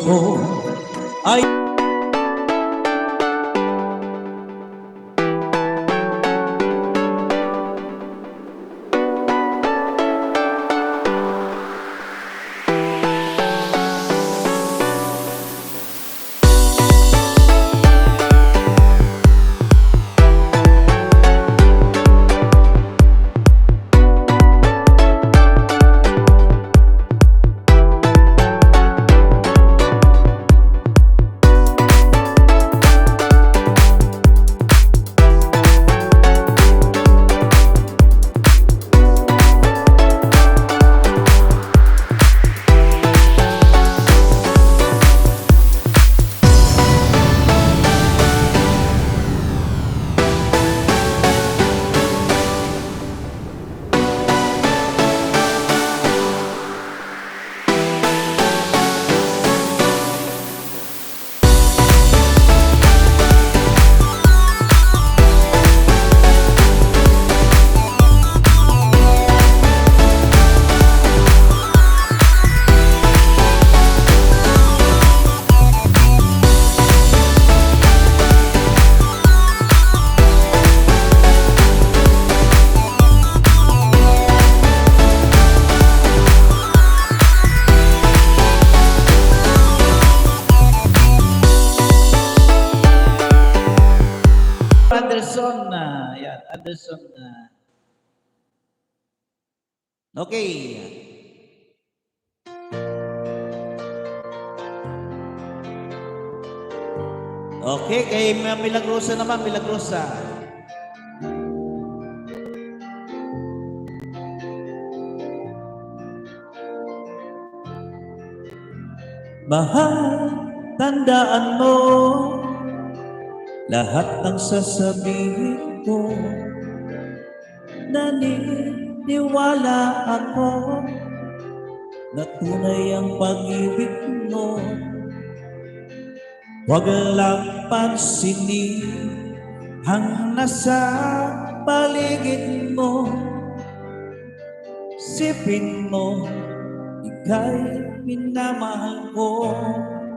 ko ay Anderson na. Yan, Anderson na. Okay. Okay, kay Milagrosa naman, Milagrosa. Mahal, tandaan mo lahat ng sasabihin ko. Naniniwala ako na tunay ang pag-ibig mo. Huwag lang pansinin ang nasa paligid mo. Sipin mo, ika'y minamahal ko.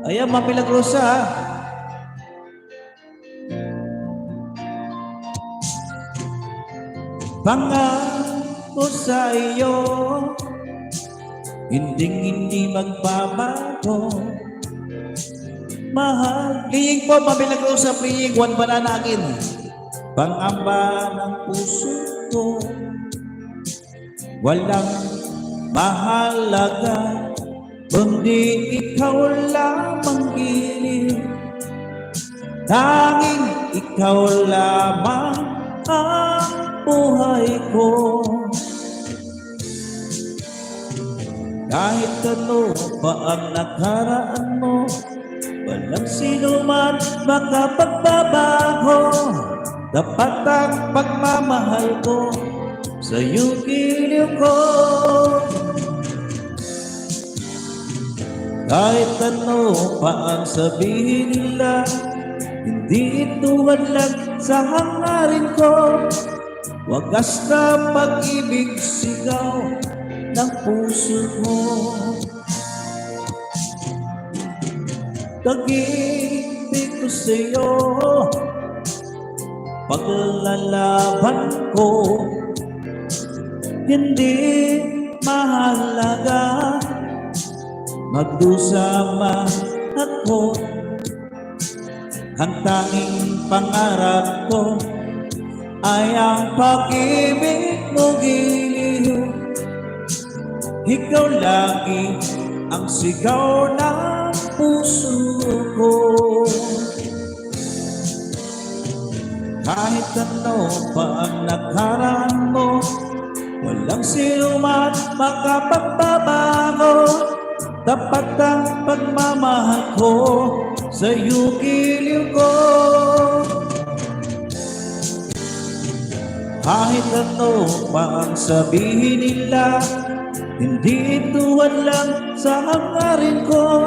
Ayan, Ma'am Milagrosa. Pangako sa iyo, hindi magbabago. Mahal, priying po, Ma'am Milagrosa, priying, one banana akin. Pangamba ng puso ko, walang mahalaga, kundi ikaw lamang giliw. Tanging ikaw lamang ang buhay ko. Kahit ano pa ang nakaraan mo, walang sino man makapagbabago. Dapat ang pagmamahal ko sa'yo giliw ko. Kahit ano pa ang sabihin nila, hindi ito hadlang sa hangarin ko. Wagas na pag-ibig sigaw ng puso ko. Pag-ibig ko sa'yo, paglalaban ko. Hindi mahalaga, magdusama ako. Ang tanging pangarap ko ay ang pag-ibig mo giliw. Ikaw lagi ang sigaw ng puso ko. Kahit ano pa ang nakaraan mo, walang sino man makapagbabago. Dapat ang pagmamahal ko sa'yo giliw ko. Kahit ano pa ang sabihin nila, hindi ito hadlang sa hangarin ko.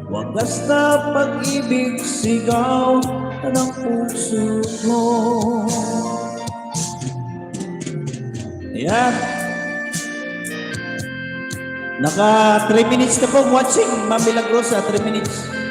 Wagas na pag-ibig sigaw ng puso ko. Ayan. Naka 3 minutes na po watching, Ma'am Milagrosa, 3 minutes.